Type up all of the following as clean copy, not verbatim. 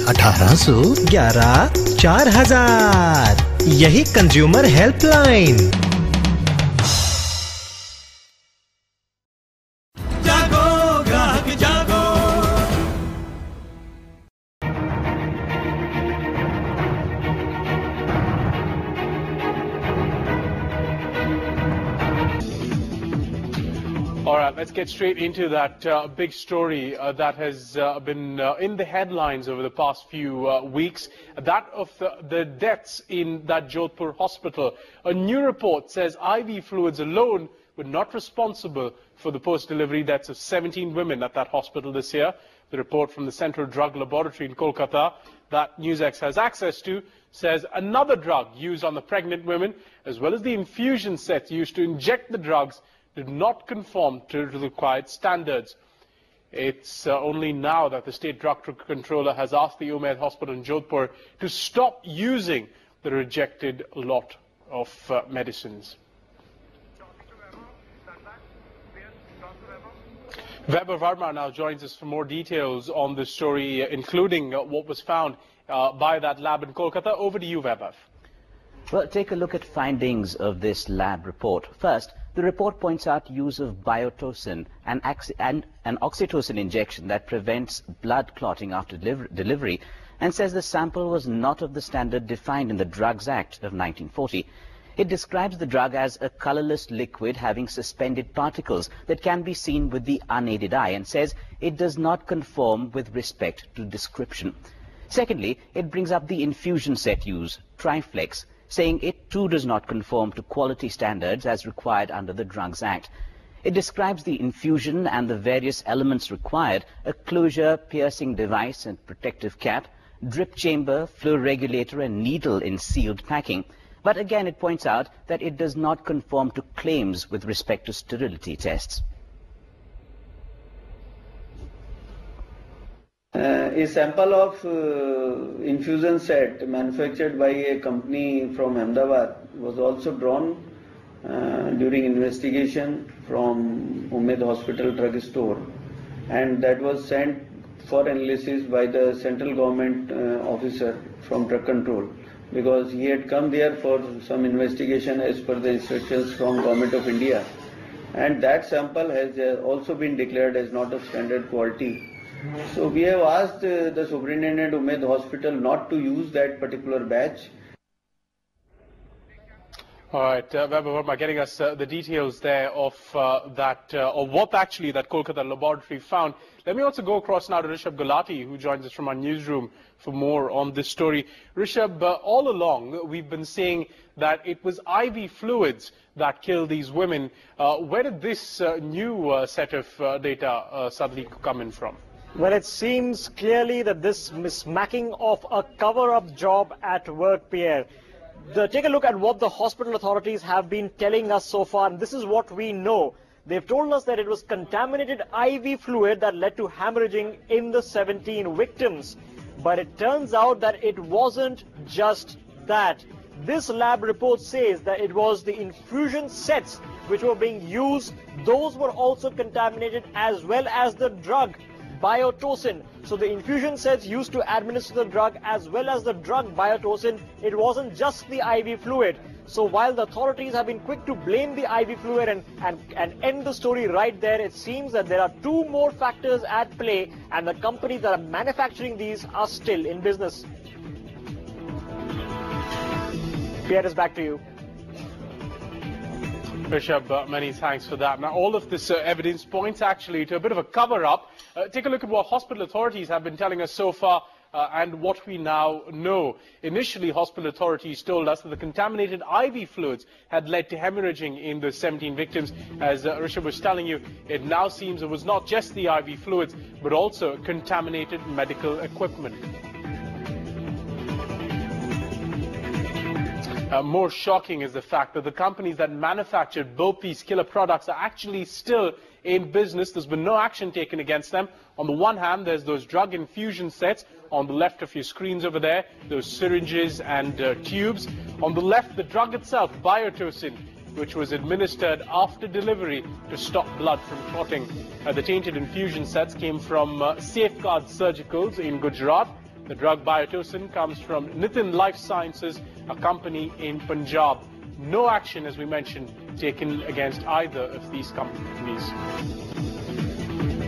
1811 4000। यही consumer helpline. All right, let's get straight into that big story that has been in the headlines over the past few weeks, that of the deaths in that Jodhpur hospital. A new report says IV fluids alone were not responsible for the post-delivery deaths of 17 women at that hospital this year. The report from the Central Drug Laboratory in Kolkata that NewsX has access to says another drug used on the pregnant women, as well as the infusion sets used to inject the drugs, did not conform to the required standards. It's only now that the state drug controller has asked the Umaid Hospital in Jodhpur to stop using the rejected lot of medicines. Weber Verma now joins us for more details on this story, including what was found by that lab in Kolkata. Over to you, Weber. Well, take a look at findings of this lab report. First, the report points out use of biotocin and an oxytocin injection that prevents blood clotting after delivery, and says the sample was not of the standard defined in the Drugs Act of 1940. It describes the drug as a colorless liquid having suspended particles that can be seen with the unaided eye, and says it does not conform with respect to description. Secondly, it brings up the infusion set use, Triflex, saying it too does not conform to quality standards as required under the Drugs Act. It describes the infusion and the various elements required: a closure, piercing device and protective cap, drip chamber, flow regulator and needle in sealed packing. But again, it points out that it does not conform to claims with respect to sterility tests. A sample of infusion set manufactured by a company from Ahmedabad was also drawn during investigation from Umaid Hospital drug store, and that was sent for analysis by the central government officer from drug control, because he had come there for some investigation as per the instructions from Government of India, and that sample has also been declared as not of standard quality. So we have asked the superintendent of Umaid Hospital not to use that particular batch. All right, Weber Verma getting us the details there of of what actually that Kolkata laboratory found. Let me also go across now to Rishabh Gulati, who joins us from our newsroom for more on this story. Rishabh, all along we've been saying that it was IV fluids that killed these women. Where did this new set of data suddenly come in from? Well, it seems clearly that this mismacking of a cover-up job at work, Pierre. Take a look at what the hospital authorities have been telling us so far, and this is what we know. They've told us that it was contaminated IV fluid that led to hemorrhaging in the 17 victims. But it turns out that it wasn't just that. This lab report says that it was the infusion sets which were being used. Those were also contaminated, as well as the drug biotocin. So the infusion sets used to administer the drug as well as the drug biotocin. It wasn't just the IV fluid. So while the authorities have been quick to blame the IV fluid and end the story right there, it seems that there are two more factors at play, and the companies that are manufacturing these are still in business. Pierre, is back to you. Rishabh, many thanks for that. Now, all of this evidence points actually to a bit of a cover-up. Take a look at what hospital authorities have been telling us so far and what we now know. Initially, hospital authorities told us that the contaminated IV fluids had led to hemorrhaging in the 17 victims. As Rishabh was telling you, it now seems it was not just the IV fluids, but also contaminated medical equipment. More shocking is the fact that the companies that manufactured both these killer products are actually still in business. There's been no action taken against them. On the one hand, there's those drug infusion sets on the left of your screens over there, those syringes and tubes. On the left, the drug itself, biotocin, which was administered after delivery to stop blood from clotting. The tainted infusion sets came from Safeguard Surgicals in Gujarat. The drug Biotocin comes from Nitin Life Sciences, a company in Punjab. No action, as we mentioned, taken against either of these companies.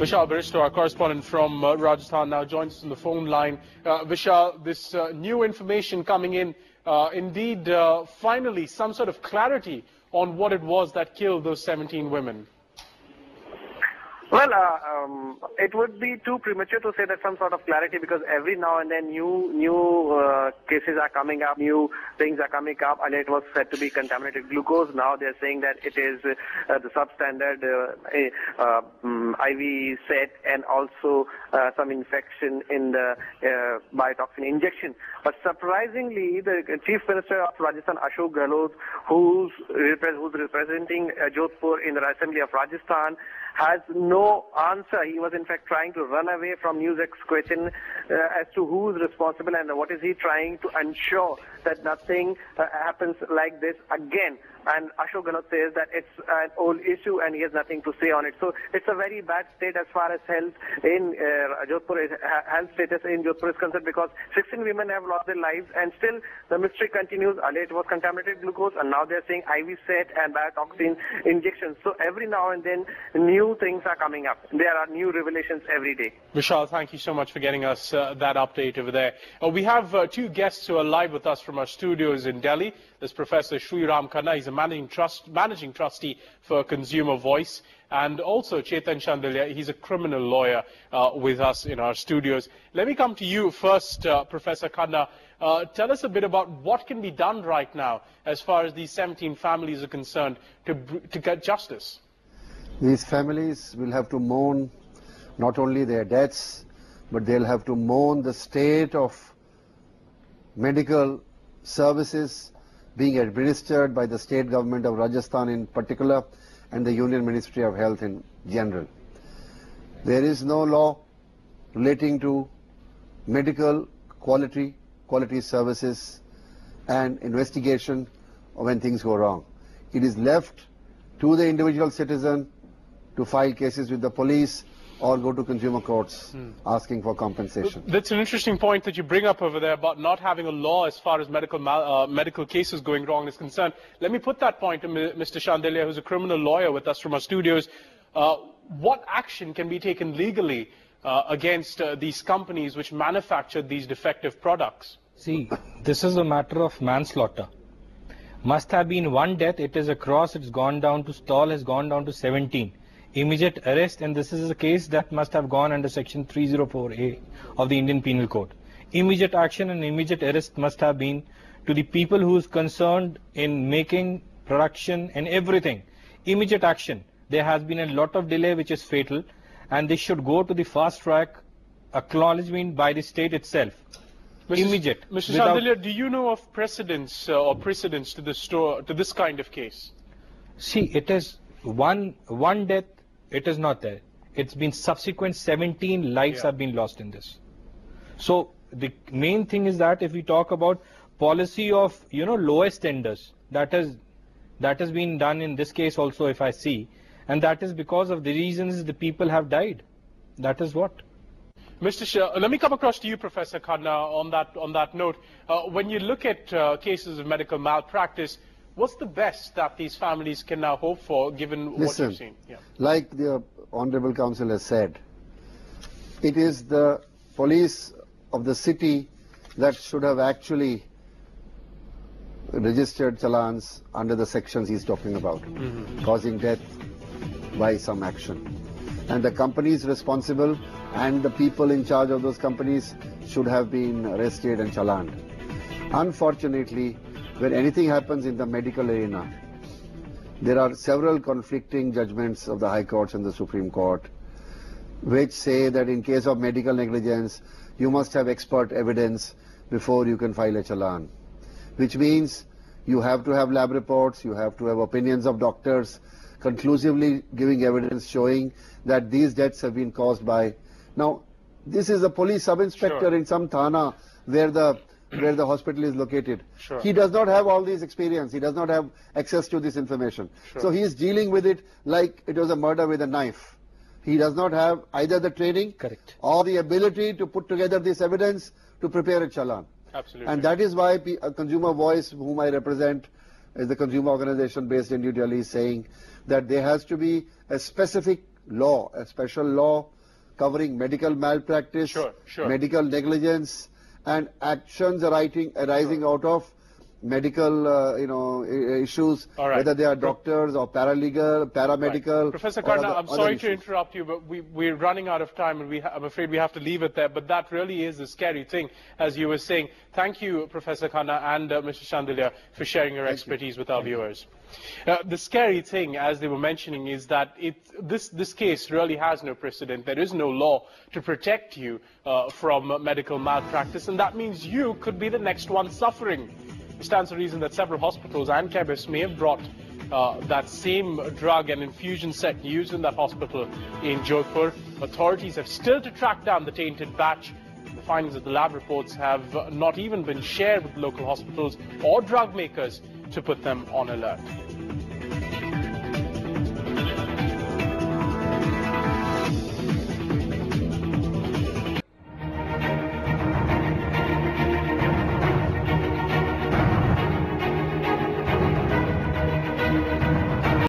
Vishal Baristo, our correspondent from Rajasthan, now joins us on the phone line. Vishal, this new information coming in, indeed, finally, some sort of clarity on what it was that killed those 17 women. Well, it would be too premature to say that some sort of clarity, because every now and then new cases are coming up, new things are coming up, and it was said to be contaminated glucose. Now they're saying that it is the substandard IV set, and also some infection in the biotoxin injection. But surprisingly, the Chief Minister of Rajasthan, Ashok Gehlot, who's representing Jodhpur in the Assembly of Rajasthan, has no answer. He was in fact trying to run away from NewsX's question as to who is responsible and what is he trying to ensure that nothing happens like this again. And Ashok Gehlot says that it's an old issue and he has nothing to say on it. So it's a very bad state as far as health in Jodhpur, health status in Jodhpur is concerned, because 16 women have lost their lives and still the mystery continues. Earlier it was contaminated glucose, and now they're saying IV set and biotoxin injections. So every now and then new things are coming up. There are new revelations every day. Vishal, thank you so much for getting us that update over there. We have two guests who are live with us from our studios in Delhi. There's Professor Khanna. He's a managing trustee for Consumer Voice, and also Chetan Chandelier. He's a criminal lawyer with us in our studios. Let me come to you first, Professor Khanna. Tell us a bit about what can be done right now as far as these 17 families are concerned to get justice. These families will have to mourn not only their deaths, but they'll have to mourn the state of medical services being administered by the state government of Rajasthan in particular and the Union Ministry of Health in general. There is no law relating to medical quality services and investigation when things go wrong. It is left to the individual citizen to file cases with the police or go to consumer courts asking for compensation. That's an interesting point that you bring up over there about not having a law as far as medical cases going wrong is concerned. Let me put that point to Mr. Chandelier, who's a criminal lawyer with us from our studios. What action can be taken legally against these companies which manufacture these defective products? See, this is a matter of manslaughter. Must have been one death, it is across, it's gone down to stall, has gone down to 17. Immediate arrest, and this is a case that must have gone under section 304A of the Indian Penal Code. Immediate action and immediate arrest must have been to the people who is concerned in making, production and everything. Immediate action. There has been a lot of delay which is fatal, and this should go to the fast track acknowledgement by the state itself. Immediate. Mr. Chandelier, do you know of precedents to this kind of case? See, it is one death. It is not there. It's been subsequent 17 lives have been lost in this. So the main thing is that if we talk about policy of lowest tenders, that has been done in this case also, if I see, and that is because of the reasons the people have died. That is what. Mr. Shah, let me come across to you, Professor Khanna, on that note. When you look at cases of medical malpractice, what's the best that these families can now hope for, given what you've seen? Yeah. Like the Honorable Counsel has said, it is the police of the city that should have actually registered challans under the sections he's talking about, causing death by some action. And the companies responsible and the people in charge of those companies should have been arrested and challaned. Unfortunately, when anything happens in the medical arena, there are several conflicting judgments of the High Courts and the Supreme Court which say that in case of medical negligence, you must have expert evidence before you can file a challan, which means you have to have lab reports, you have to have opinions of doctors, conclusively giving evidence showing that these deaths have been caused by. Now, this is a police sub-inspector in some thana where the hospital is located. He does not have all these experience. He does not have access to this information. So he is dealing with it like it was a murder with a knife. He does not have either the training or the ability to put together this evidence to prepare a challan. Absolutely. And that is why a Consumer Voice, whom I represent, is the consumer organization based in New Delhi, is saying that there has to be a specific law, a special law covering medical malpractice, medical negligence, and actions arising out of medical, issues, whether they are doctors or paramedical. Professor Khanna, I'm sorry to interrupt you, but we're running out of time, and I'm afraid we have to leave it there. But that really is the scary thing, as you were saying. Thank you, Professor Khanna and Mr. Chandelier, for sharing your expertise with our viewers. The scary thing, as they were mentioning, is that this case really has no precedent. There is no law to protect you from medical malpractice, and that means you could be the next one suffering. It stands to reason that several hospitals and chemists may have brought that same drug and infusion set used in that hospital in Jodhpur. Authorities have still to track down the tainted batch. The findings of the lab reports have not even been shared with local hospitals or drug makers to put them on alert.